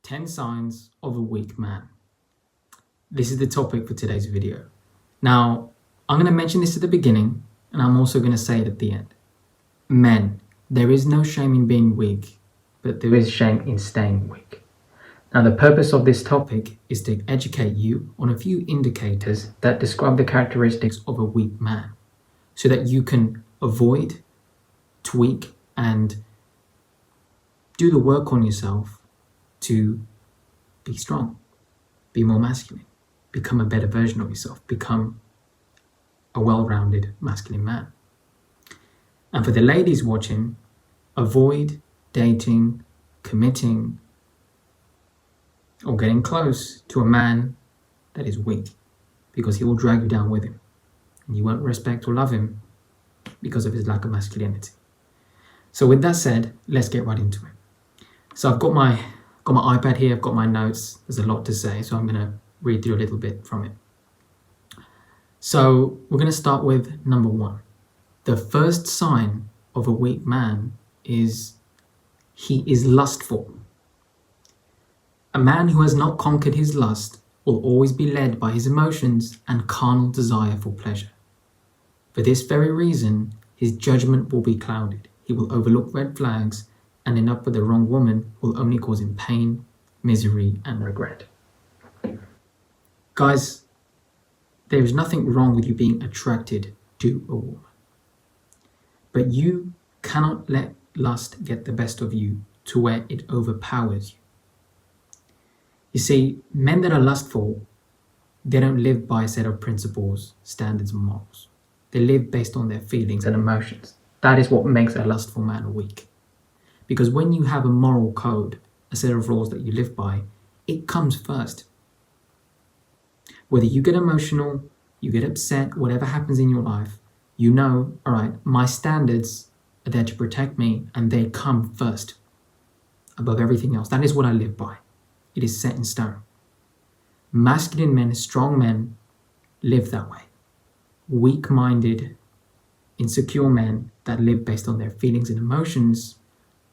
10 signs of a weak man. This is the topic for today's video. Now, I'm going to mention this at the beginning, and I'm also going to say it at the end. Men, there is no shame in being weak, but there is shame in staying weak. Now, the purpose of this topic is to educate you on a few indicators that describe the characteristics of a weak man, so that you can avoid, tweak, and do the work on yourself to be strong, be more masculine, become a better version of yourself, become a well-rounded masculine man. And for the ladies watching, avoid dating, committing, or getting close to a man that is weak, because he will drag you down with him. And you won't respect or love him because of his lack of masculinity. So with that said, let's get right into it. So I've got my iPad here, I've got my notes. There's a lot to say, so I'm going to read through a little bit from it. So we're going to start with number 1. The first sign of a weak man is he is lustful. A man who has not conquered his lust will always be led by his emotions and carnal desire for pleasure. For this very reason, his judgment will be clouded. He will overlook red flags and end up with the wrong woman who will only cause him pain, misery, and regret. Guys, there is nothing wrong with you being attracted to a woman. But you cannot let lust get the best of you to where it overpowers you. You see, men that are lustful, they don't live by a set of principles, standards, and morals. They live based on their feelings and emotions. That is what makes a lustful man weak. Because when you have a moral code, a set of rules that you live by, it comes first. Whether you get emotional, you get upset, whatever happens in your life, you know, all right, my standards are there to protect me and they come first above everything else. That is what I live by. It is set in stone. Masculine men, strong men, live that way. Weak-minded, insecure men that live based on their feelings and emotions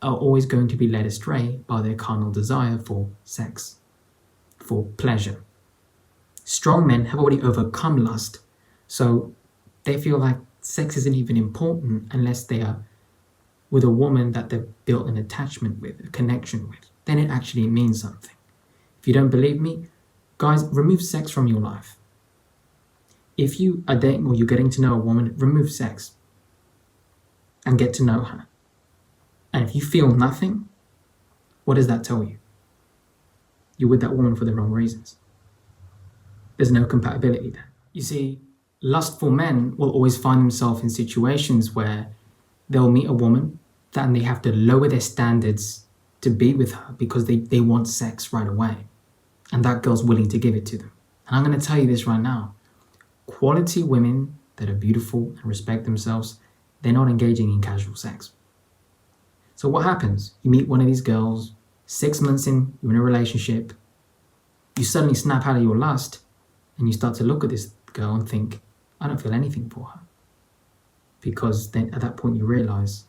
are always going to be led astray by their carnal desire for sex, for pleasure. Strong men have already overcome lust, so they feel like sex isn't even important unless they are with a woman that they've built an attachment with, a connection with. Then it actually means something. If you don't believe me, guys, remove sex from your life. If you are dating or you're getting to know a woman, remove sex and get to know her. And if you feel nothing, what does that tell you? You're with that woman for the wrong reasons. There's no compatibility there. You see, lustful men will always find themselves in situations where they'll meet a woman and they have to lower their standards to be with her because they want sex right away. And that girl's willing to give it to them. And I'm going to tell you this right now. Quality women that are beautiful and respect themselves, they're not engaging in casual sex. So what happens? You meet one of these girls, 6 months in, you're in a relationship, you suddenly snap out of your lust and you start to look at this girl and think, I don't feel anything for her. Because then at that point you realize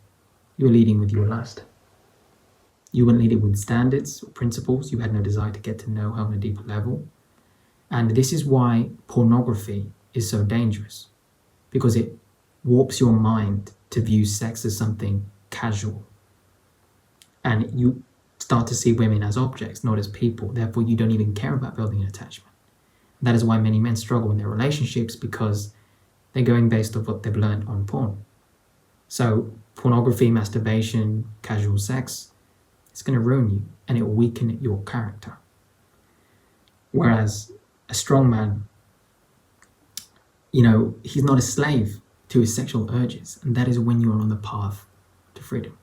you're leading with your lust. You weren't leading with standards or principles. You had no desire to get to know her on a deeper level. And this is why pornography is so dangerous. Because it warps your mind to view sex as something casual. And you start to see women as objects, not as people. Therefore, you don't even care about building an attachment. That is why many men struggle in their relationships, because they're going based on what they've learned on porn. So pornography, masturbation, casual sex, it's going to ruin you and it will weaken your character. Whereas a strong man, he's not a slave to his sexual urges. And that is when you're on the path to freedom.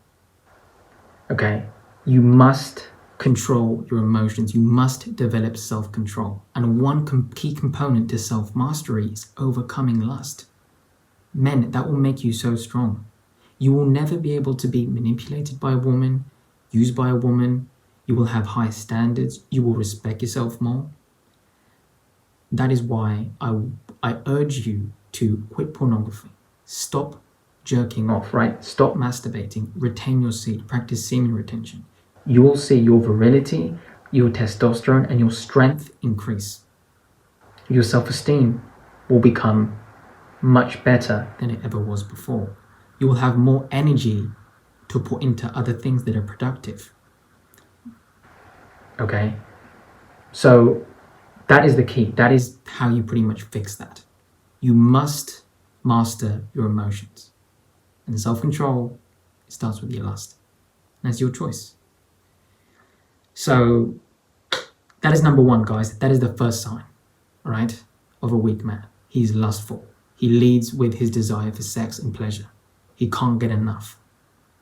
Okay, you must control your emotions. You must develop self-control. And one key component to self-mastery is overcoming lust. Men, that will make you so strong. You will never be able to be manipulated by a woman, used by a woman. You will have high standards. You will respect yourself more. That is why I urge you to quit pornography. Stop jerking off, right? Stop masturbating. Retain your seed. Practice semen retention. You will see your virility, your testosterone and your strength increase. Your self-esteem will become much better than it ever was before. You will have more energy to put into other things that are productive. Okay? So that is the key. That is how you pretty much fix that. You must master your emotions. And self-control, it starts with your lust. And that's your choice. So that is number one, guys. That is the first sign, right, of a weak man. He's lustful. He leads with his desire for sex and pleasure. He can't get enough.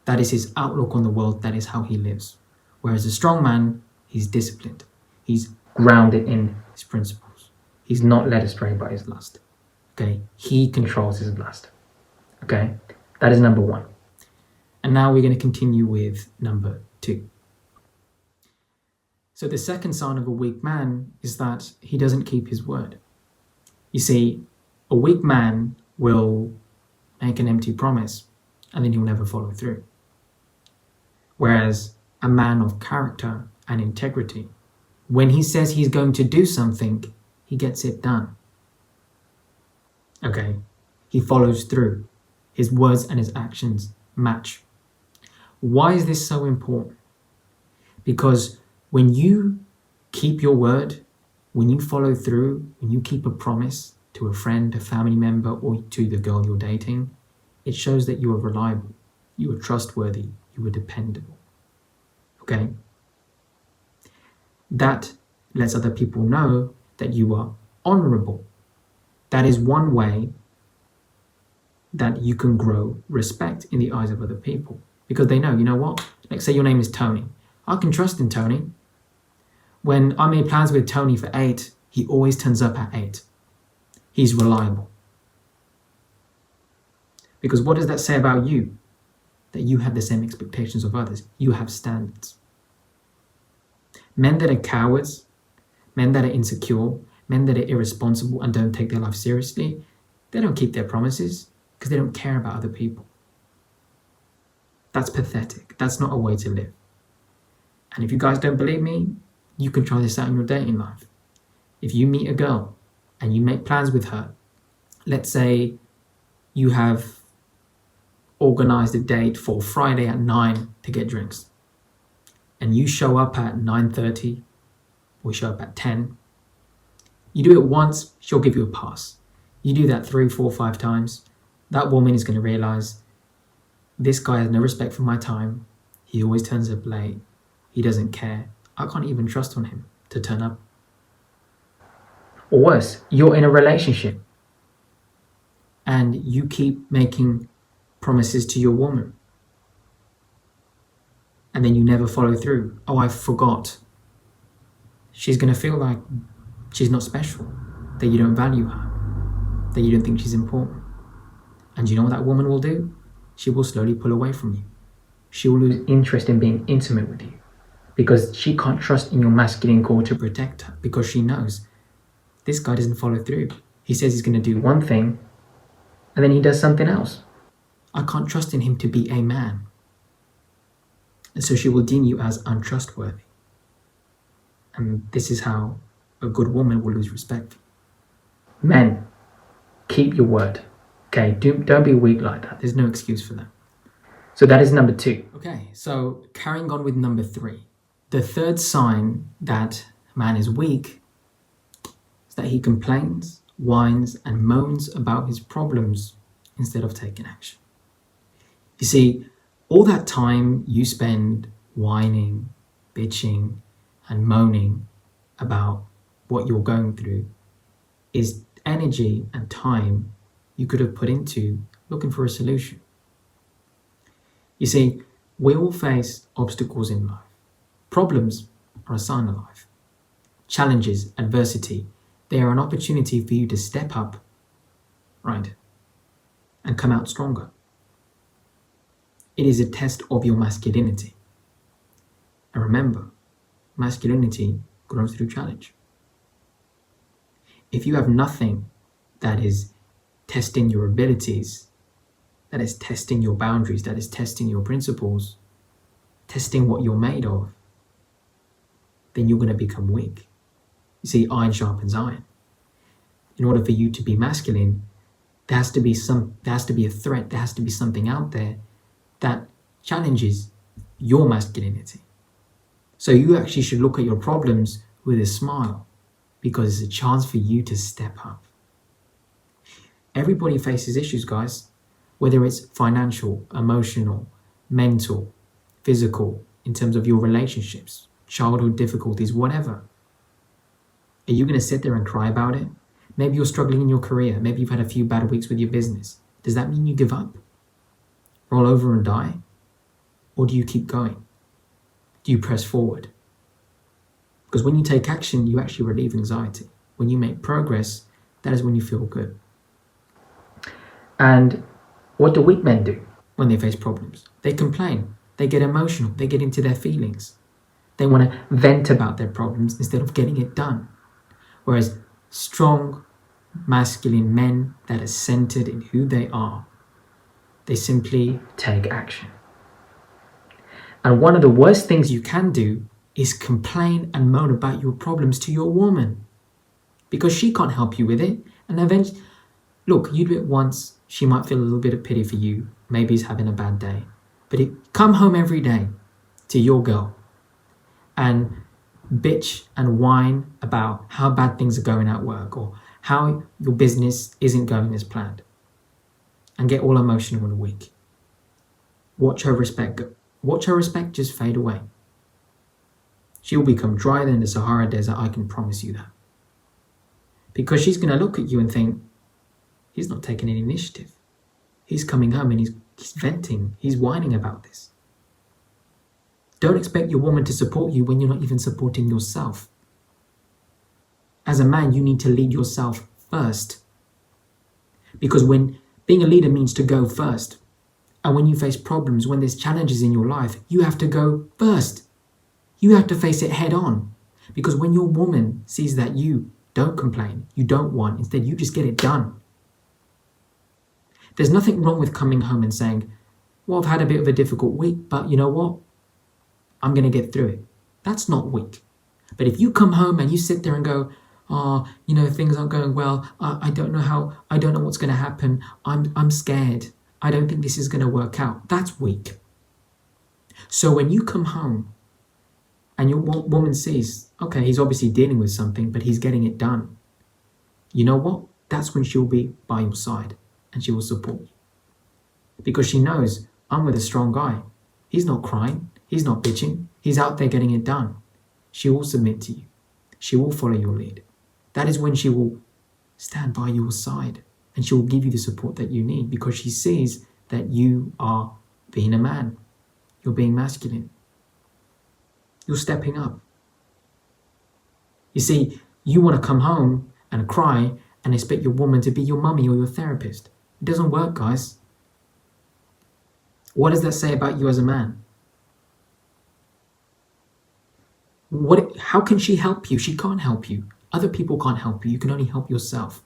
That is his outlook on the world. That is how he lives. Whereas a strong man, he's disciplined. He's grounded in his principles. He's not led astray by his lust. Okay? He controls his lust. Okay? That is number one. And now we're going to continue with number two. So the second sign of a weak man is that he doesn't keep his word. You see, a weak man will make an empty promise and then he'll never follow through. Whereas a man of character and integrity, when he says he's going to do something, he gets it done. Okay? He follows through. His words and his actions match. Why is this so important? Because when you keep your word, when you follow through, when you keep a promise to a friend, a family member, or to the girl you're dating, it shows that you are reliable, you are trustworthy, you are dependable. Okay? That lets other people know that you are honorable. That is one way that you can grow respect in the eyes of other people. Because they know, you know what? Like, say your name is Tony. I can trust in Tony. When I made plans with Tony for 8, he always turns up at 8. He's reliable. Because what does that say about you? That you have the same expectations of others. You have standards. Men that are cowards, men that are insecure, men that are irresponsible and don't take their life seriously, they don't keep their promises because they don't care about other people. That's pathetic. That's not a way to live. And if you guys don't believe me, you can try this out in your dating life. If you meet a girl and you make plans with her, let's say you have organized a date for Friday at 9 to get drinks, and you show up at 9:30 or show up at 10, you do it once, she'll give you a pass. You do that 3, 4, 5 times, that woman is going to realize this guy has no respect for my time. He always turns up late. He doesn't care. I can't even trust on him to turn up. Or worse, you're in a relationship and you keep making promises to your woman and then you never follow through. Oh, I forgot. She's going to feel like she's not special, that you don't value her, that you don't think she's important. And you know what that woman will do? She will slowly pull away from you. She will lose interest in being intimate with you because she can't trust in your masculine core to protect her, because she knows this guy doesn't follow through. He says he's going to do one thing and then he does something else. I can't trust in him to be a man. And so she will deem you as untrustworthy. And this is how a good woman will lose respect. Men, keep your word. Okay, don't be weak like that. There's no excuse for that. So that is number 2. Okay, so carrying on with number 3. The third sign that a man is weak is that he complains, whines, and moans about his problems instead of taking action. You see, all that time you spend whining, bitching, and moaning about what you're going through is energy and time you could have put into looking for a solution. You see, we all face obstacles in life. Problems are a sign of life. Challenges, adversity, they are an opportunity for you to step up, right, and come out stronger. It is a test of your masculinity. And remember, masculinity grows through challenge. If you have nothing that is testing your abilities, that is testing your boundaries, that is testing your principles, testing what you're made of, then you're going to become weak. You see, iron sharpens iron. In order for you to be masculine, there has to be a threat, there has to be something out there that challenges your masculinity. So you actually should look at your problems with a smile, because it's a chance for you to step up. Everybody faces issues, guys, whether it's financial, emotional, mental, physical, in terms of your relationships, childhood difficulties, whatever. Are you going to sit there and cry about it? Maybe you're struggling in your career. Maybe you've had a few bad weeks with your business. Does that mean you give up? Roll over and die? Or do you keep going? Do you press forward? Because when you take action, you actually relieve anxiety. When you make progress, that is when you feel good. And what do weak men do when they face problems? They complain. They get emotional. They get into their feelings. They want to vent about their problems instead of getting it done. Whereas strong, masculine men that are centered in who they are, they simply take action. And one of the worst things you can do is complain and moan about your problems to your woman, because she can't help you with it. And eventually, look, you do it once, she might feel a little bit of pity for you. Maybe he's having a bad day. But come home every day to your girl and bitch and whine about how bad things are going at work, or how your business isn't going as planned, and get all emotional and weak. Watch her respect just fade away. She'll become drier than the Sahara Desert, I can promise you that. Because she's going to look at you and think, he's not taking any initiative. He's coming home and he's venting, he's whining about this. Don't expect your woman to support you when you're not even supporting yourself. As a man, you need to lead yourself first. Because when being a leader means to go first, and when you face problems, when there's challenges in your life, you have to go first. You have to face it head on. Because when your woman sees that you don't complain, you don't whine, instead you just get it done. There's nothing wrong with coming home and saying, well, I've had a bit of a difficult week, but you know what? I'm going to get through it. That's not weak. But if you come home and you sit there and go, oh, things aren't going well. I don't know what's going to happen. I'm scared. I don't think this is going to work out. That's weak. So when you come home and your woman sees, okay, he's obviously dealing with something, but he's getting it done. You know what? That's when she'll be by your side and she will support you. Because she knows, I'm with a strong guy. He's not crying. He's not bitching. He's out there getting it done. She will submit to you. She will follow your lead. That is when she will stand by your side and she will give you the support that you need, because she sees that you are being a man. You're being masculine. You're stepping up. You see, you want to come home and cry and expect your woman to be your mummy or your therapist. It doesn't work, guys. What does that say about you as a man? How can she help you? She can't help you. Other people can't help you. You can only help yourself.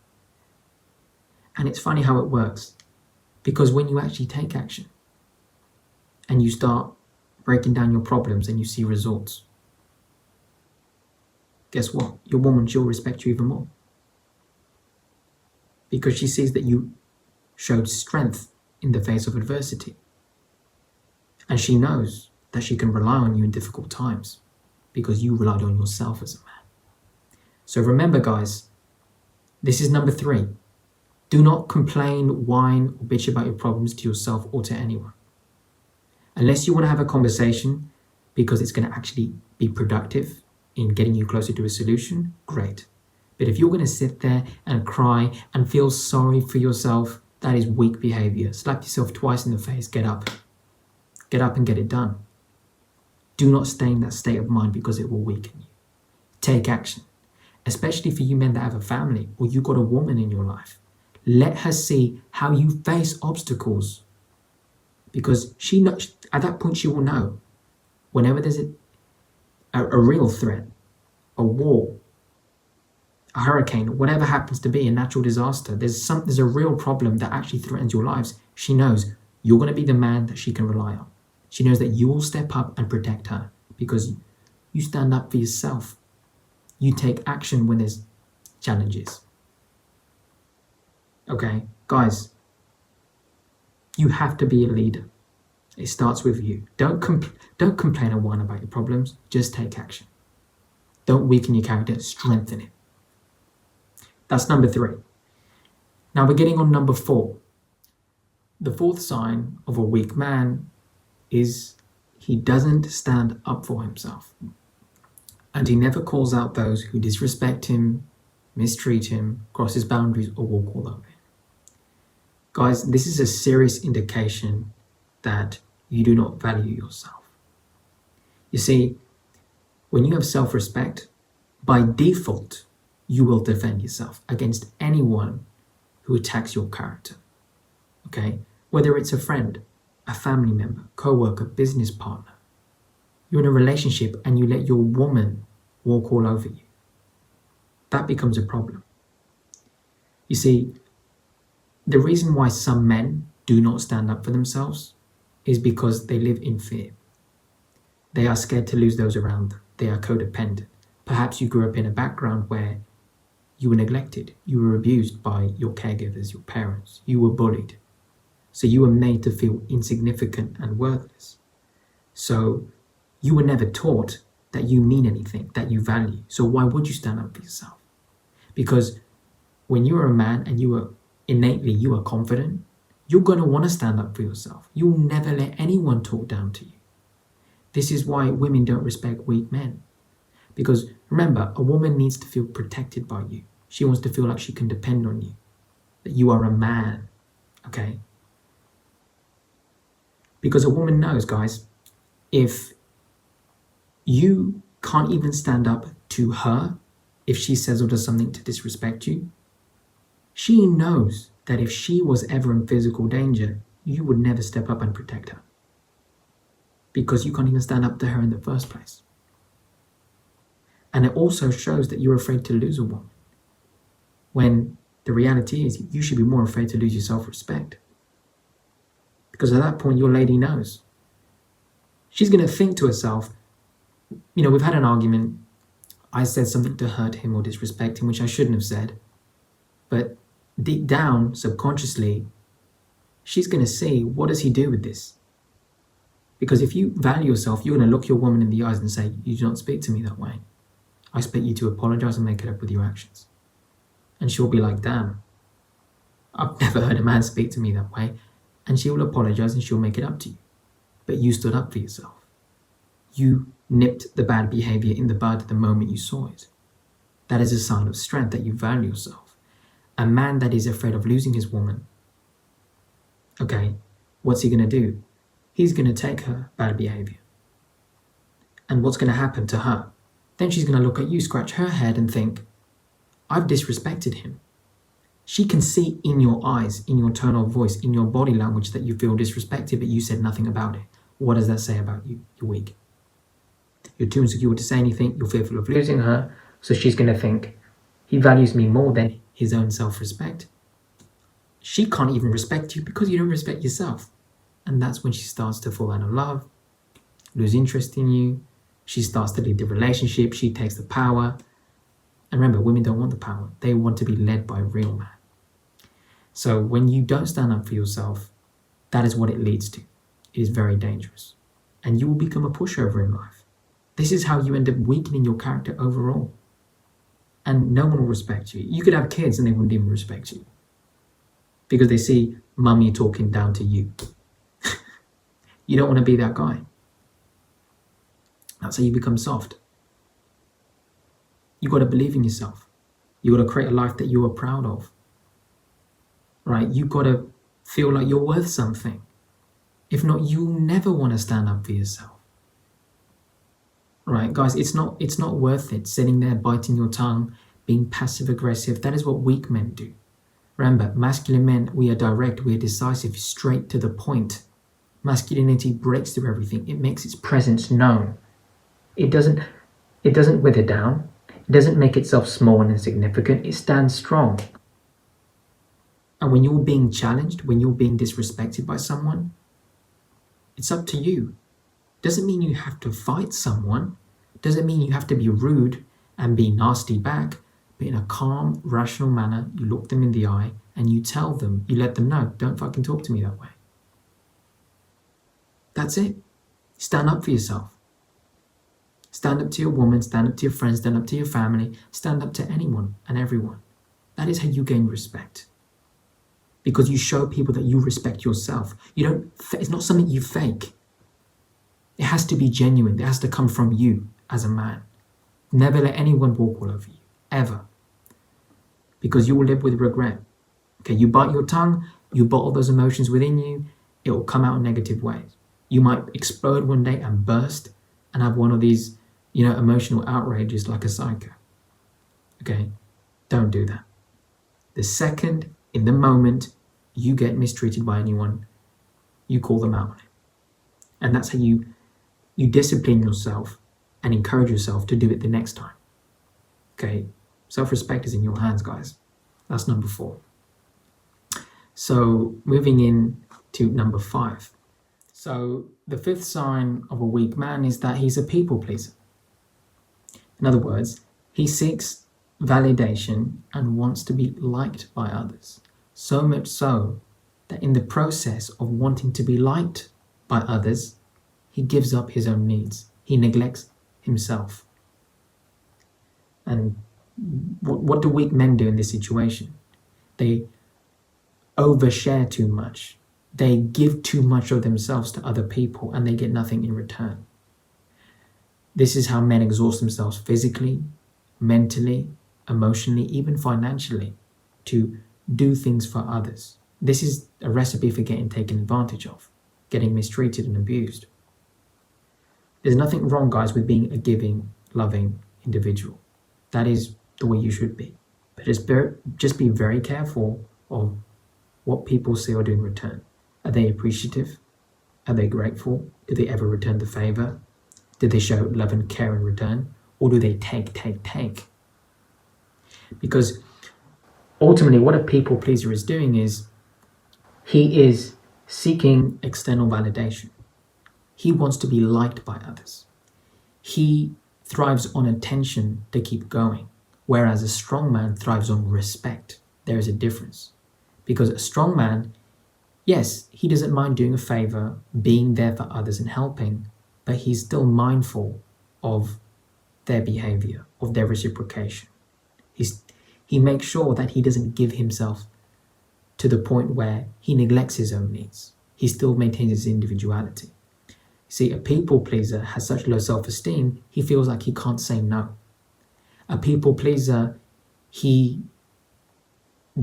And it's funny how it works. Because when you actually take action and you start breaking down your problems and you see results, guess what? Your woman, she'll respect you even more. Because she sees that you showed strength in the face of adversity. And she knows that she can rely on you in difficult times, because you relied on yourself as a man. So remember, guys, this is number 3. Do not complain, whine, or bitch about your problems to yourself or to anyone. Unless you want to have a conversation because it's going to actually be productive in getting you closer to a solution, great. But if you're going to sit there and cry and feel sorry for yourself, that is weak behavior. Slap yourself twice in the face, get up. Get up and get it done. Do not stay in that state of mind, because it will weaken you. Take action, especially for you men that have a family or you got a woman in your life. Let her see how you face obstacles, because at that point she will know whenever there's a real threat, a war, a hurricane, whatever happens to be, a natural disaster, there's a real problem that actually threatens your lives. She knows you're going to be the man that she can rely on. She knows that you will step up and protect her, because You stand up for yourself. You take action when there's challenges. Okay, guys, you have to be a leader. It starts with you. Don't complain and whine about your problems. Just take action. Don't weaken your character, strengthen it. That's number 3. Now we're getting on number 4. The fourth sign of a weak man is he doesn't stand up for himself. And he never calls out those who disrespect him, mistreat him, cross his boundaries, or walk all over him. Guys, this is a serious indication that you do not value yourself. You see, when you have self-respect, by default, you will defend yourself against anyone who attacks your character. Okay? Whether it's a friend, a family member, co-worker, business partner. You're in a relationship and you let your woman walk all over you. That becomes a problem. You see, the reason why some men do not stand up for themselves is because they live in fear. They are scared to lose those around them. They are codependent. Perhaps you grew up in a background where you were neglected. You were abused by your caregivers, your parents. You were bullied. So you were made to feel insignificant and worthless. So you were never taught that you mean anything, that you value. So why would you stand up for yourself? Because when you are a man and you are confident, you're going to want to stand up for yourself. You'll never let anyone talk down to you. This is why women don't respect weak men. Because remember, a woman needs to feel protected by you. She wants to feel like she can depend on you, that you are a man, okay? Because a woman knows, guys, if you can't even stand up to her, if she says or does something to disrespect you, she knows that if she was ever in physical danger, you would never step up and protect her. Because you can't even stand up to her in the first place. And it also shows that you're afraid to lose a woman. When the reality is, you should be more afraid to lose your self-respect. Because at that point, your lady knows. She's going to think to herself, you know, we've had an argument. I said something to hurt him or disrespect him, which I shouldn't have said. But deep down, subconsciously, she's going to see, what does he do with this? Because if you value yourself, you're going to look your woman in the eyes and say, you do not speak to me that way. I expect you to apologize and make it up with your actions. And she'll be like, damn, I've never heard a man speak to me that way. And she will apologize and she'll make it up to you. But you stood up for yourself. You nipped the bad behavior in the bud the moment you saw it. That is a sign of strength, that you value yourself. A man that is afraid of losing his woman, okay, what's he going to do? He's going to take her bad behavior. And what's going to happen to her? Then she's going to look at you, scratch her head and think, I've disrespected him. She can see in your eyes, in your tone of voice, in your body language that you feel disrespected, but you said nothing about it. What does that say about you? You're weak. You're too insecure to say anything. You're fearful of losing her. So she's going to think, he values me more than his own self-respect. She can't even respect you because you don't respect yourself. And that's when she starts to fall out of love, lose interest in you. She starts to leave the relationship. She takes the power. And remember, women don't want the power. They want to be led by a real man. So when you don't stand up for yourself, that is what it leads to. It is very dangerous. And you will become a pushover in life. This is how you end up weakening your character overall. And no one will respect you. You could have kids and they wouldn't even respect you. Because they see mummy talking down to you. You don't want to be that guy. That's how you become soft. You got to believe in yourself. You got to create a life that you are proud of. Right? You got to feel like you're worth something. If not, you'll never want to stand up for yourself. Right, guys, it's not worth it sitting there biting your tongue, being passive aggressive. That is what weak men do. Remember, masculine men, we are direct, we are decisive, straight to the point. Masculinity breaks through everything. It makes its presence known. It doesn't wither down. It doesn't make itself small and insignificant. It stands strong. And when you're being challenged, when you're being disrespected by someone, it's up to you. Doesn't mean you have to fight someone, Doesn't mean you have to be rude and be nasty back, but in a calm, rational manner, you look them in the eye and you tell them, you let them know, don't fucking talk to me that way. That's it. Stand up for yourself. Stand up to your woman, stand up to your friends, stand up to your family, stand up to anyone and everyone. That is how you gain respect. Because you show people that you respect yourself. It's not something you fake. It has to be genuine. It has to come from you as a man. Never let anyone walk all over you, ever. Because you will live with regret. Okay, you bite your tongue, you bottle those emotions within you, it will come out in negative ways. You might explode one day and burst and have one of these, emotional outrages like a psycho. Okay, don't do that. The second, in the moment, you get mistreated by anyone, you call them out on it. And that's how you discipline yourself and encourage yourself to do it the next time. Okay, self-respect is in your hands, guys. That's number 4. So moving in to number 5. So the 5th sign of a weak man is that he's a people pleaser. In other words, he seeks validation and wants to be liked by others. So much so that in the process of wanting to be liked by others, he gives up his own needs. He neglects himself. And what do weak men do in this situation? They overshare too much. They give too much of themselves to other people and they get nothing in return. This is how men exhaust themselves physically, mentally, emotionally, even financially to do things for others. This is a recipe for getting taken advantage of, getting mistreated and abused. There's nothing wrong, guys, with being a giving, loving individual. That is the way you should be. But just be very careful of what people say or do in return. Are they appreciative? Are they grateful? Do they ever return the favor? Do they show love and care in return? Or do they take? Because ultimately what a people pleaser is doing is he is seeking external validation. He wants to be liked by others. He thrives on attention to keep going, whereas a strong man thrives on respect. There is a difference. Because a strong man, yes, he doesn't mind doing a favor, being there for others and helping, but he's still mindful of their behavior, of their reciprocation. He makes sure that he doesn't give himself to the point where he neglects his own needs. He still maintains his individuality. See, a people pleaser has such low self-esteem, he feels like he can't say no. A people pleaser, he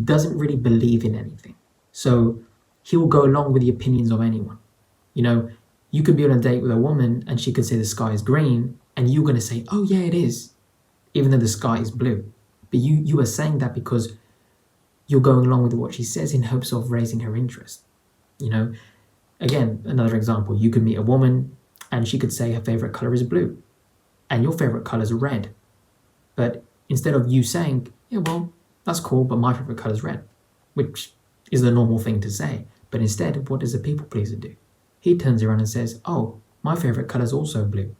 doesn't really believe in anything. So he will go along with the opinions of anyone. You could be on a date with a woman and she could say the sky is green and you're going to say, oh yeah, it is, even though the sky is blue. But you are saying that because you're going along with what she says in hopes of raising her interest. Again, another example, you could meet a woman and she could say her favorite color is blue and your favorite color is red. But instead of you saying, yeah, well, that's cool, but my favorite color is red, which is the normal thing to say. But instead, what does a people pleaser do? He turns around and says, oh, my favorite color is also blue.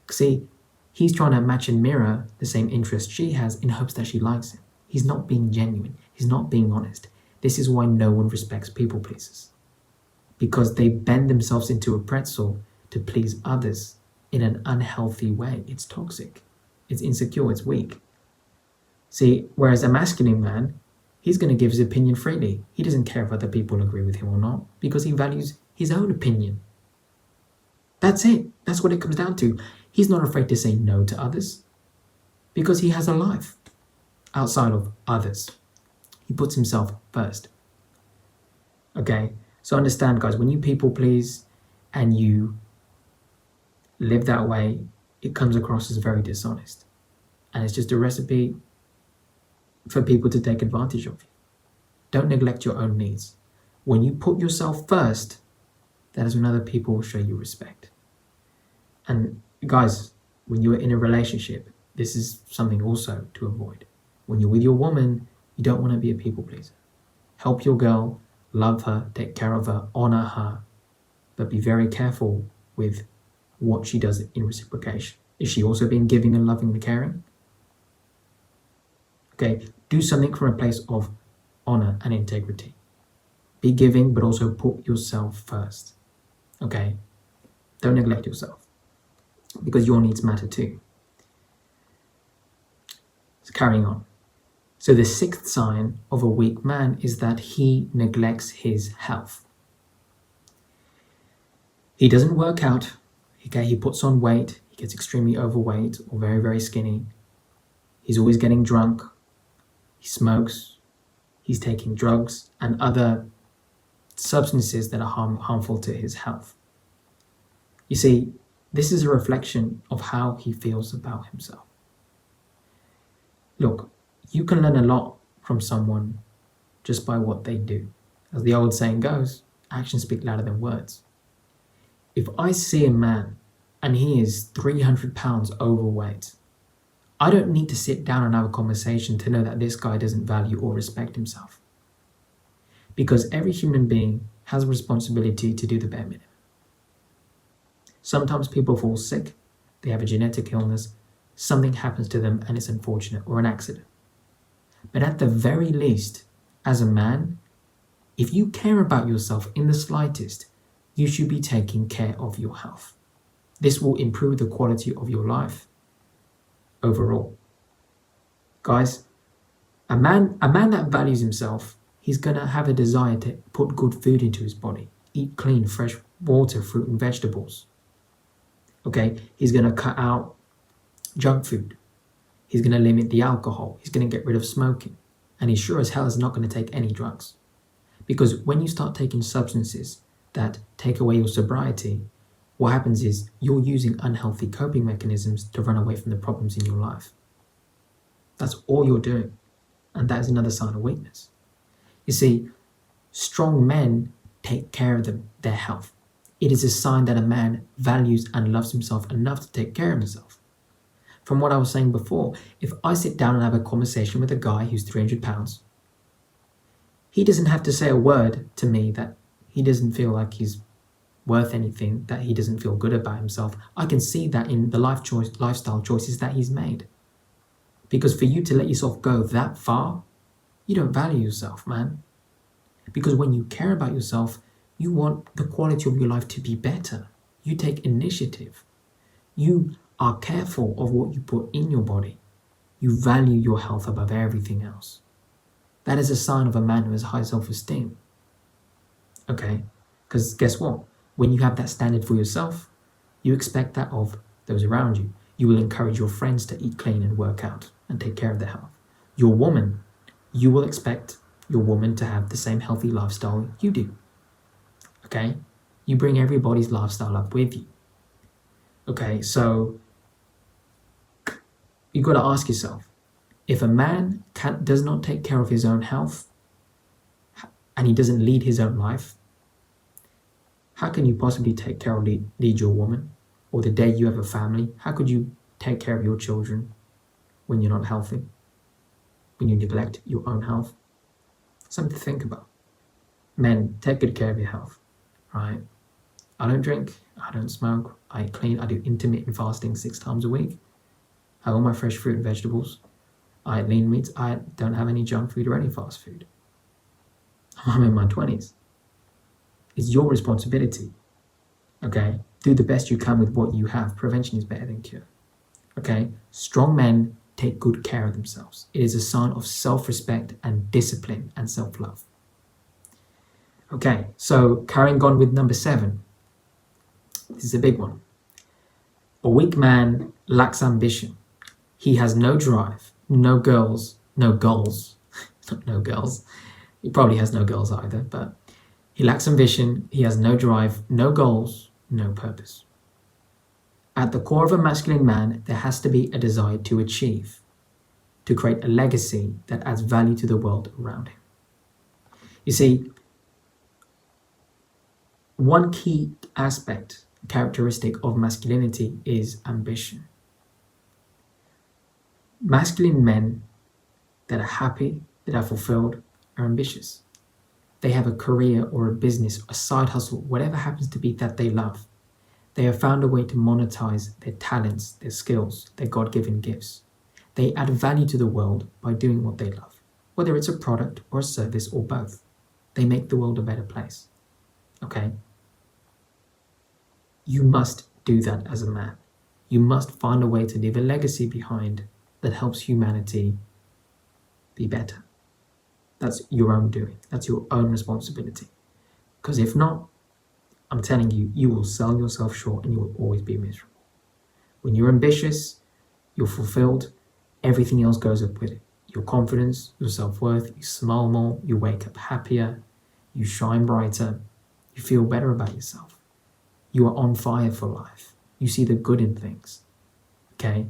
See, he's trying to match and mirror the same interest she has in hopes that she likes him. He's not being genuine. He's not being honest. This is why no one respects people pleasers. Because they bend themselves into a pretzel to please others in an unhealthy way. It's toxic. It's insecure. It's weak. See, whereas a masculine man, he's going to give his opinion freely. He doesn't care if other people agree with him or not because he values his own opinion. That's it. That's what it comes down to. He's not afraid to say no to others because he has a life outside of others. He puts himself first. Okay? So understand, guys, when you people please and you live that way, it comes across as very dishonest. And it's just a recipe for people to take advantage of you. Don't neglect your own needs. When you put yourself first, that is when other people will show you respect. And guys, when you're in a relationship, this is something also to avoid. When you're with your woman, you don't want to be a people pleaser. Help your girl, love her, take care of her, honor her, but be very careful with what she does in reciprocation. Is she also being giving and loving and caring? Okay, do something from a place of honor and integrity. Be giving, but also put yourself first. Okay, don't neglect yourself because your needs matter too. So carrying on. So the sixth sign of a weak man is that he neglects his health. He doesn't work out. Okay, he puts on weight. He gets extremely overweight or very, very skinny. He's always getting drunk. He smokes. He's taking drugs and other substances that are harmful to his health. You see, this is a reflection of how he feels about himself. Look, you can learn a lot from someone just by what they do. As the old saying goes, actions speak louder than words. If I see a man and he is 300 pounds overweight, I don't need to sit down and have a conversation to know that this guy doesn't value or respect himself. Because every human being has a responsibility to do the bare minimum. Sometimes people fall sick, they have a genetic illness, something happens to them and it's unfortunate, or an accident. But at the very least, as a man, if you care about yourself in the slightest, you should be taking care of your health. This will improve the quality of your life overall. Guys, a man that values himself, he's going to have a desire to put good food into his body, eat clean, fresh water, fruit and vegetables. Okay, he's going to cut out junk food. He's going to limit the alcohol. He's going to get rid of smoking. And he sure as hell is not going to take any drugs. Because when you start taking substances that take away your sobriety, what happens is you're using unhealthy coping mechanisms to run away from the problems in your life. That's all you're doing. And that is another sign of weakness. You see, strong men take care of their health. It is a sign that a man values and loves himself enough to take care of himself. From what I was saying before, if I sit down and have a conversation with a guy who's 300 pounds, he doesn't have to say a word to me that he doesn't feel like he's worth anything, that he doesn't feel good about himself. I can see that in the lifestyle choices that he's made. Because for you to let yourself go that far, you don't value yourself, man. Because when you care about yourself, you want the quality of your life to be better. You take initiative. You are careful of what you put in your body. You value your health above everything else. That is a sign of a man who has high self-esteem. Okay? Because guess what? When you have that standard for yourself, you expect that of those around you. You will encourage your friends to eat clean and work out and take care of their health. Your woman, you will expect your woman to have the same healthy lifestyle you do. Okay? You bring everybody's lifestyle up with you. Okay, so you've got to ask yourself, if a man does not take care of his own health and he doesn't lead his own life, how can you possibly take care of lead your woman? Or the day you have a family, how could you take care of your children when you're not healthy? When you neglect your own health? Something to think about. Men, take good care of your health, right? I don't drink, I don't smoke, I eat clean, I do intermittent fasting 6 times a week. I have all my fresh fruit and vegetables. I eat lean meats, I don't have any junk food or any fast food. I'm in my 20s. It's your responsibility, okay? Do the best you can with what you have. Prevention is better than cure, okay? Strong men take good care of themselves. It is a sign of self-respect and discipline and self-love. Okay, so carrying on with number 7. This is a big one. A weak man lacks ambition. He has no drive, no goals. No girls. He probably has no girls either, but he lacks ambition. He has no drive, no goals, no purpose. At the core of a masculine man, there has to be a desire to achieve, to create a legacy that adds value to the world around him. You see, one key aspect, characteristic of masculinity is ambition. Masculine men that are happy, that are fulfilled, are ambitious. They have a career or a business, a side hustle, whatever happens to be that they love. They have found a way to monetize their talents, their skills, their God-given gifts. They add value to the world by doing what they love, whether it's a product or a service or both. They make the world a better place. Okay? You must do that as a man. You must find a way to leave a legacy behind that helps humanity be better. That's your own doing. That's your own responsibility. Because if not, I'm telling you, you will sell yourself short and you will always be miserable. When you're ambitious, you're fulfilled, everything else goes up with it. Your confidence, your self-worth, you smile more, you wake up happier, you shine brighter, you feel better about yourself. You are on fire for life. You see the good in things. Okay?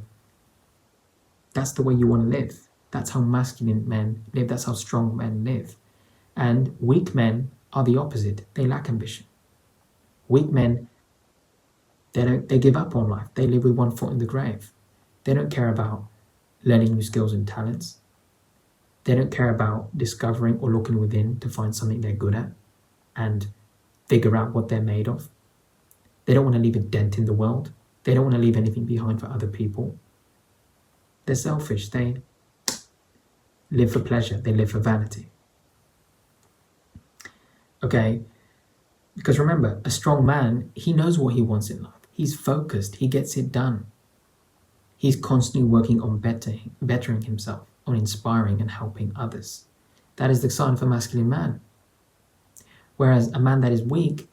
That's the way you want to live. That's how masculine men live. That's how strong men live. And weak men are the opposite. They lack ambition. Weak men, they give up on life. They live with one foot in the grave. They don't care about learning new skills and talents. They don't care about discovering or looking within to find something they're good at and figure out what they're made of. They don't want to leave a dent in the world. They don't want to leave anything behind for other people. They're selfish. They live for pleasure. They live for vanity. Okay? Because remember, a strong man, he knows what he wants in life. He's focused. He gets it done. He's constantly working on bettering himself, on inspiring and helping others. That is the sign of a masculine man. Whereas a man that is weak,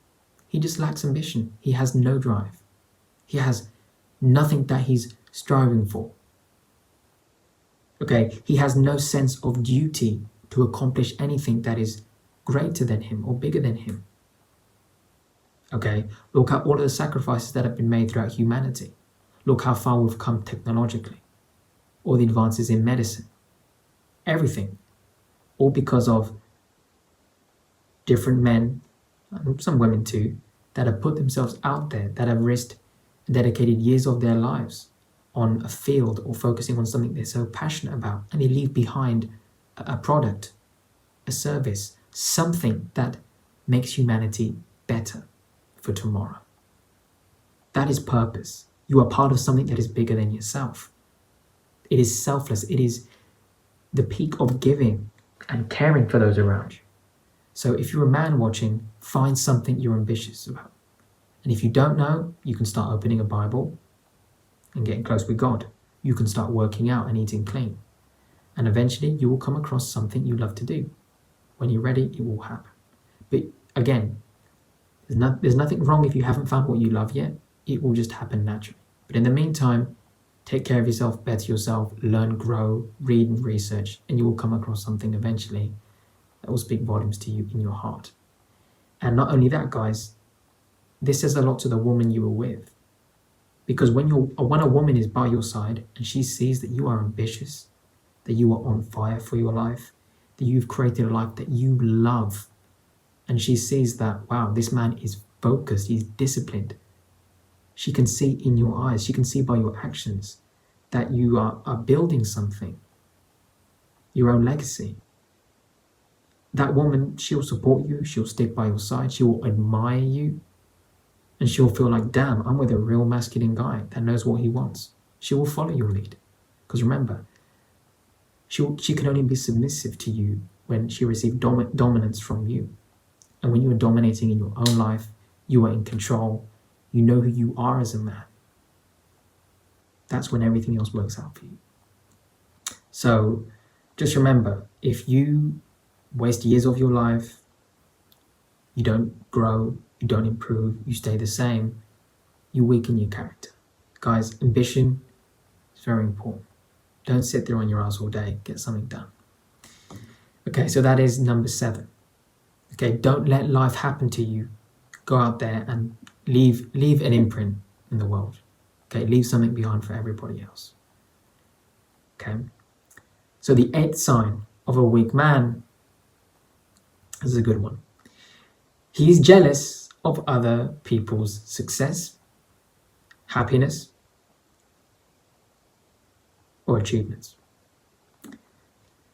he just lacks ambition. He has no drive. He has nothing that he's striving for. Okay, he has no sense of duty to accomplish anything that is greater than him or bigger than him. Okay, look at all of the sacrifices that have been made throughout humanity. Look how far we've come technologically. All the advances in medicine. Everything. All because of different men, and some women too, that have put themselves out there, that have risked, dedicated years of their lives on a field or focusing on something they're so passionate about, and they leave behind a product, a service, something that makes humanity better for tomorrow. That is purpose. You are part of something that is bigger than yourself. It is selfless. It is the peak of giving and caring for those around you. So if you're a man watching, find something you're ambitious about. And if you don't know, you can start opening a Bible and getting close with God. You can start working out and eating clean. And eventually you will come across something you love to do. When you're ready, it will happen. But again, there's nothing wrong if you haven't found what you love yet. It will just happen naturally. But in the meantime, take care of yourself, better yourself, learn, grow, read and research, and you will come across something eventually that will speak volumes to you in your heart. And not only that, guys, this says a lot to the woman you were with. Because when a woman is by your side and she sees that you are ambitious, that you are on fire for your life, that you've created a life that you love, and she sees that, wow, this man is focused, he's disciplined. She can see in your eyes, she can see by your actions that you are building something, your own legacy. That woman, she'll support you, she'll stick by your side, she will admire you, and she'll feel like, damn, I'm with a real masculine guy that knows what he wants. She will follow your lead. Because remember, she can only be submissive to you when she received dominance from you. And when you are dominating in your own life, you are in control, you know who you are as a man. That's when everything else works out for you. So just remember, if you waste years of your life, you don't grow, you don't improve, you stay the same, you weaken your character. Guys, ambition is very important. Don't sit there on your ass all day, get something done. Okay, so that is number 7. Okay, don't let life happen to you. Go out there and leave an imprint in the world. Okay, leave something behind for everybody else. Okay, so the 8th sign of a weak man, this is a good one. He's jealous of other people's success, happiness, or achievements.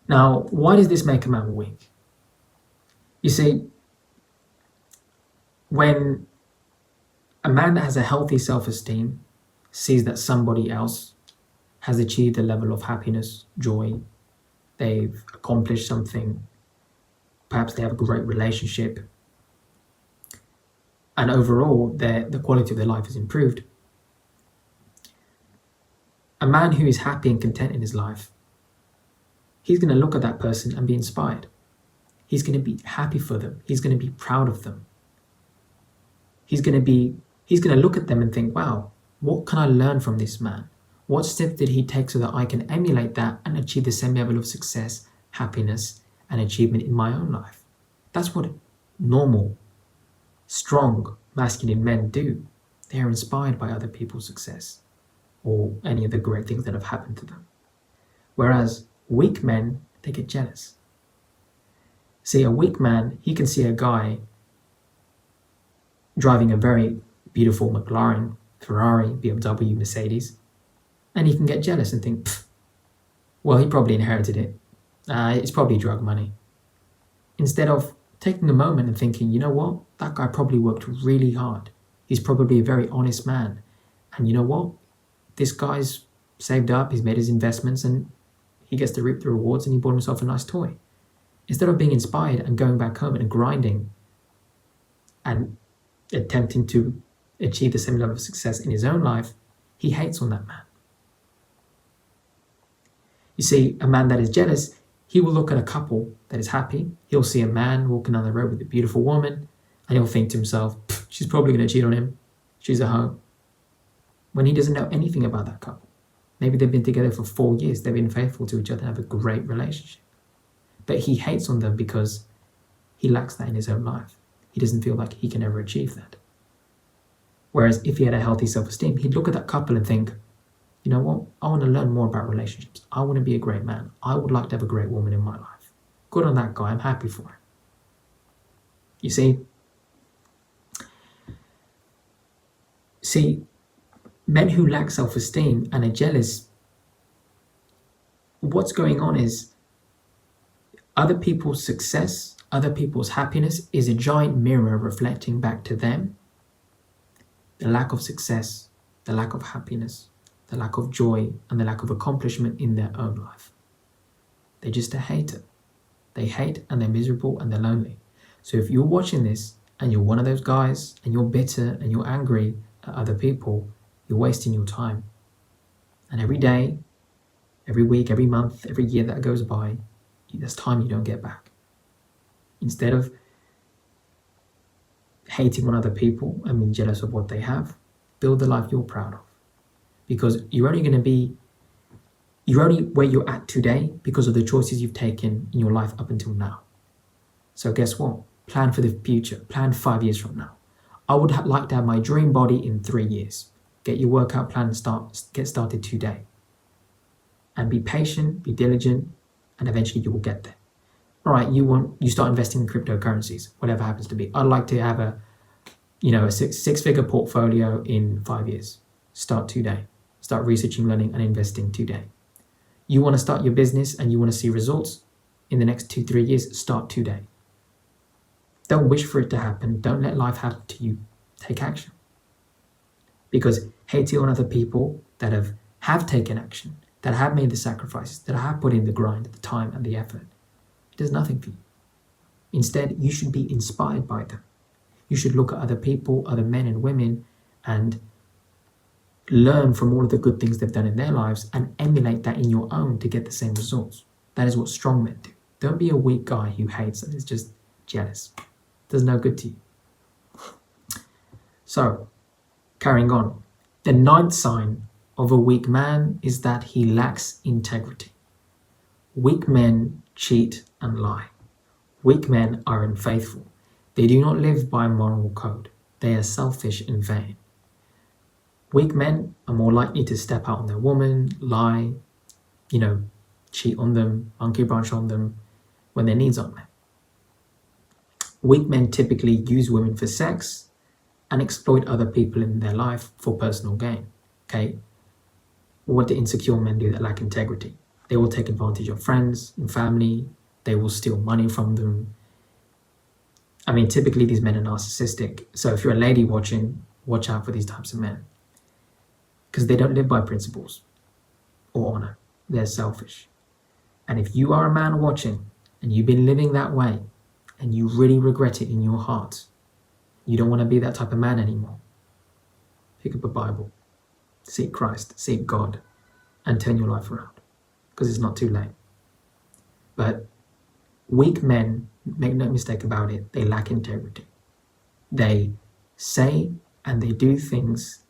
Now, why does this make a man weak? You see, when A man that has a healthy self-esteem sees that somebody else has achieved a level of happiness, joy, they've accomplished something, perhaps they have a great relationship, and overall the quality of their life is improved. A man who is happy and content in his life, he's going to look at that person and be inspired. He's going to be happy for them. He's going to be proud of them. He's going to look at them and think, wow, what can I learn from this man? What steps did he take so that I can emulate that and achieve the same level of success, happiness, and achievement in my own life? That's what normal, strong, masculine men do. They are inspired by other people's success or any of the great things that have happened to them. Whereas weak men, they get jealous. See, a weak man, he can see a guy driving a very beautiful McLaren, Ferrari, BMW, Mercedes, and he can get jealous and think, well, he probably inherited it. It's probably drug money. Instead of taking a moment and thinking, you know what, that guy probably worked really hard. He's probably a very honest man. And you know what, this guy's saved up, he's made his investments, and he gets to reap the rewards, and he bought himself a nice toy. Instead of being inspired and going back home and grinding and attempting to achieve the same level of success in his own life, he hates on that man. You see, a man that is jealous, he will look at a couple that is happy. He'll see a man walking down the road with a beautiful woman, and he'll think to himself, she's probably going to cheat on him. She's at home. When he doesn't know anything about that couple. Maybe they've been together for 4 years. They've been faithful to each other and have a great relationship. But he hates on them because he lacks that in his own life. He doesn't feel like he can ever achieve that. Whereas if he had a healthy self-esteem, he'd look at that couple and think, you know what, I want to learn more about relationships. I want to be a great man. I would like to have a great woman in my life. Good on that guy. I'm happy for him. You see, men who lack self-esteem and are jealous, what's going on is other people's success, other people's happiness is a giant mirror reflecting back to them the lack of success, the lack of happiness, the lack of joy, and the lack of accomplishment in their own life. They're just a hater. They hate and they're miserable and they're lonely. So if you're watching this and you're one of those guys and you're bitter and you're angry at other people, you're wasting your time. And every day, every week, every month, every year that goes by, there's time you don't get back. Instead of hating on other people and being jealous of what they have, build the life you're proud of. Because you're only where you're at today because of the choices you've taken in your life up until now. So guess what? Plan for the future. Plan 5 years from now. I would like to have my dream body in 3 years. Get your workout plan and get started today. And be patient, be diligent, and eventually you will get there. All right, you start investing in cryptocurrencies, whatever happens to be. I'd like to have a six-figure portfolio in 5 years. Start today. Start researching, learning, and investing today. You want to start your business and you want to see results in the next 2-3 years, start today. Don't wish for it to happen. Don't let life happen to you. Take action. Because hating on other people that have taken action, that have made the sacrifices, that have put in the grind, the time and the effort, it does nothing for you. Instead, you should be inspired by them. You should look at other people, other men and women, and learn from all of the good things they've done in their lives and emulate that in your own to get the same results. That is what strong men do. Don't be a weak guy who hates and is just jealous. It does no good to you. So, carrying on. The 9th sign of a weak man is that he lacks integrity. Weak men cheat and lie. Weak men are unfaithful. They do not live by a moral code. They are selfish and vain. Weak men are more likely to step out on their woman, lie, cheat on them, monkey branch on them when their needs aren't met. Weak men typically use women for sex and exploit other people in their life for personal gain. Okay? What do insecure men do that lack integrity? They will take advantage of friends and family. They will steal money from them. I mean, typically these men are narcissistic. So if you're a lady watching, watch out for these types of men, because they don't live by principles or honor. They're selfish. And if you are a man watching and you've been living that way and you really regret it in your heart, you don't want to be that type of man anymore, pick up a Bible, seek Christ, seek God, and turn your life around, because it's not too late. But weak men, make no mistake about it, they lack integrity. They say and they do things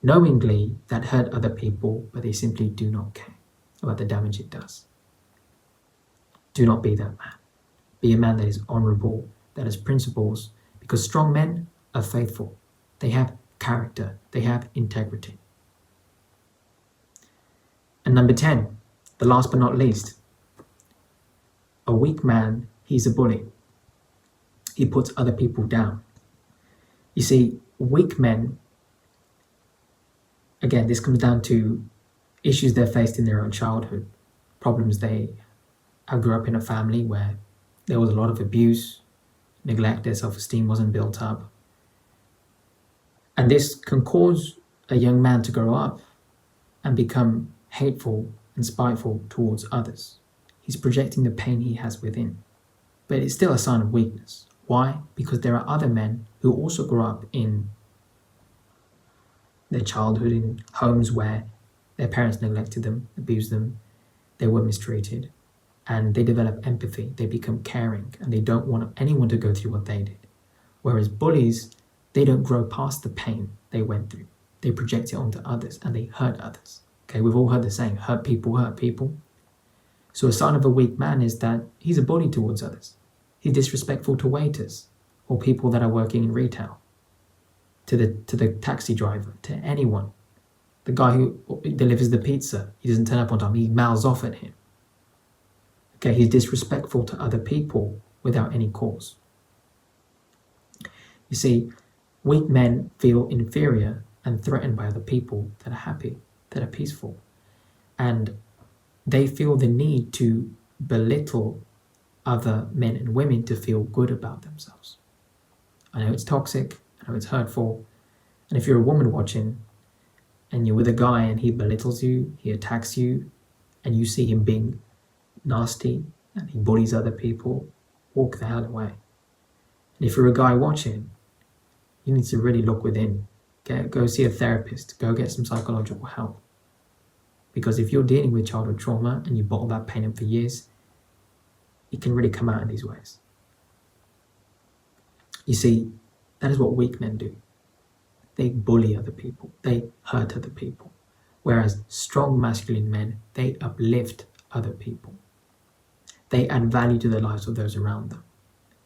knowingly that hurt other people, but they simply do not care about the damage it does. Do not be that man. Be a man that is honorable, that has principles, because strong men are faithful. They have character. They have integrity. And number 10, the last but not least, a weak man, he's a bully. He puts other people down. You see, weak men, again, this comes down to issues they faced in their own childhood, problems I grew up in a family where there was a lot of abuse, neglect, their self-esteem wasn't built up. And this can cause a young man to grow up and become hateful and spiteful towards others. He's projecting the pain he has within. But it's still a sign of weakness. Why? Because there are other men who also grow up in their childhood in homes where their parents neglected them, abused them, they were mistreated, and they develop empathy, they become caring, and they don't want anyone to go through what they did. Whereas bullies, they don't grow past the pain they went through. They project it onto others and they hurt others. Okay, we've all heard the saying, hurt people hurt people. So a sign of a weak man is that he's a bully towards others. He's disrespectful to waiters or people that are working in retail, to the taxi driver, to anyone. The guy who delivers the pizza, he doesn't turn up on time, he mouths off at him. Okay, he's disrespectful to other people without any cause. You see, weak men feel inferior and threatened by other people that are happy, that are peaceful. And they feel the need to belittle other men and women to feel good about themselves. I know it's toxic, I know it's hurtful. And if you're a woman watching and you're with a guy and he belittles you, he attacks you, and you see him being nasty and he bullies other people, walk the hell away. And if you're a guy watching, you need to really look within. Go see a therapist, go get some psychological help. Because if you're dealing with childhood trauma and you bottle that pain up for years, it can really come out in these ways. You see, that is what weak men do. They bully other people, they hurt other people. Whereas strong masculine men, they uplift other people. They add value to the lives of those around them,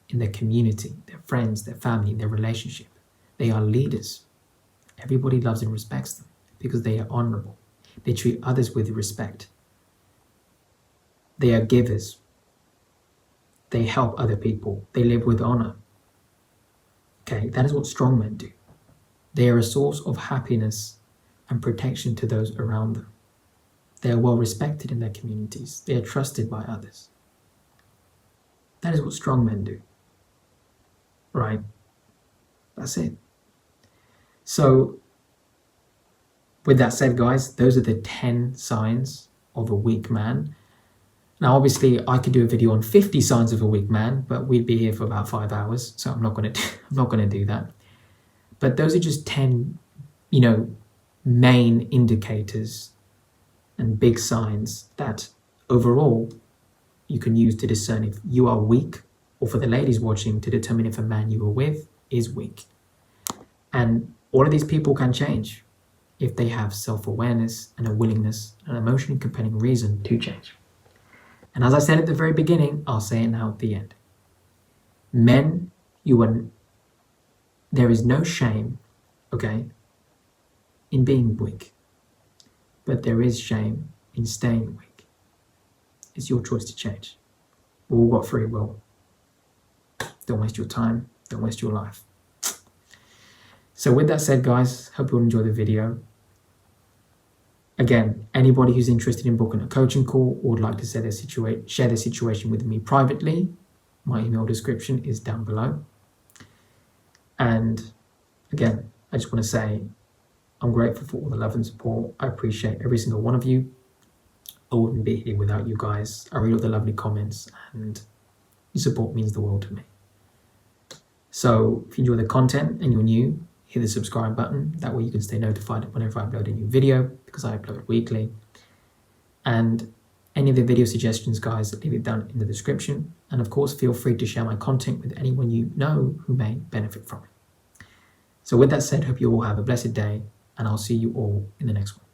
in their community, their friends, their family, their relationship. They are leaders. Everybody loves and respects them because they are honorable. They treat others with respect. They are givers. They help other people. They live with honor. Okay, that is what strong men do. They are a source of happiness and protection to those around them. They are well respected in their communities. They are trusted by others. That is what strong men do. Right? That's it. So, with that said, guys, those are the 10 signs of a weak man. Now, obviously, I could do a video on 50 signs of a weak man, but we'd be here for about 5 hours, so I'm not going to do that. But those are just 10, main indicators and big signs that overall you can use to discern if you are weak, or for the ladies watching, to determine if a man you are with is weak. And all of these people can change if they have self-awareness and a willingness, an emotionally compelling reason to change. And as I said at the very beginning, I'll say it now at the end. Men, there is no shame, okay, in being weak. But there is shame in staying weak. It's your choice to change. We've all got free will. Don't waste your time. Don't waste your life. So with that said, guys, hope you all enjoy the video. Again, anybody who's interested in booking a coaching call or would like to share their situation with me privately, my email description is down below. And again, I just want to say I'm grateful for all the love and support. I appreciate every single one of you. I wouldn't be here without you guys. I read all the lovely comments, and your support means the world to me. So if you enjoy the content and you're new, hit the subscribe button. That way you can stay notified whenever I upload a new video, because I upload weekly. And any of the video suggestions, guys, leave it down in the description. And of course, feel free to share my content with anyone you know who may benefit from it. So with that said, hope you all have a blessed day, and I'll see you all in the next one.